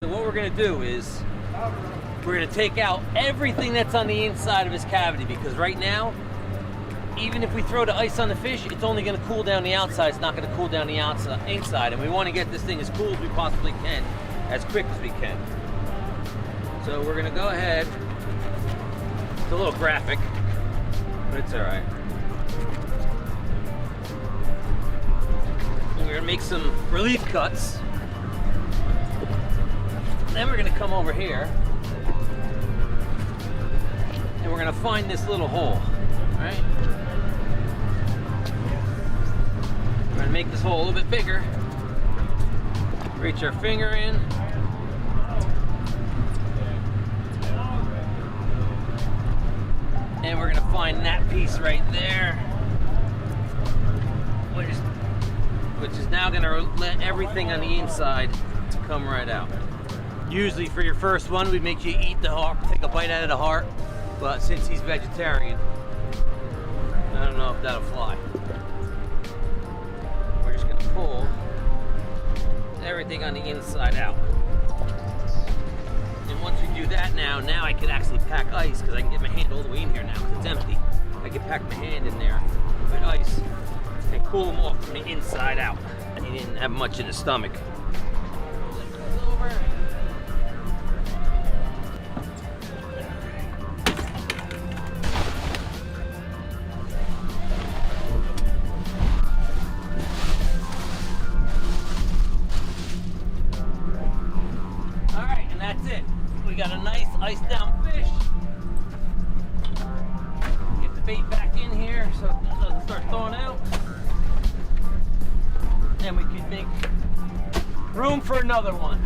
So what we're gonna do is we're gonna take out everything that's on the inside of his cavity, because right now, even if we throw the ice on the fish, it's only gonna cool down the outside. It's not gonna cool down the outside, inside, and we want to get this thing as cool as we possibly can, as quick as we can. So we're gonna go ahead. It's a little graphic, but it's all right. We're gonna make some relief cuts. Then we're gonna come over here and we're gonna find this little hole, right? We're gonna make this hole a little bit bigger. Reach our finger in. And we're gonna find that piece right there, which is now gonna let everything on the inside come right out. Usually for your first one, we'd make you eat the heart, take a bite out of the heart, but since he's vegetarian, I don't know if that'll fly. We're just gonna pull everything on the inside out. And once we do that now I can actually pack ice, because I can get my hand all the way in here now, because it's empty. I can pack my hand in there with ice and cool him off from the inside out. And he didn't have much in his stomach. That's it. We got a nice iced down fish. Get the bait back in here so it doesn't start thawing out. And we can make room for another one.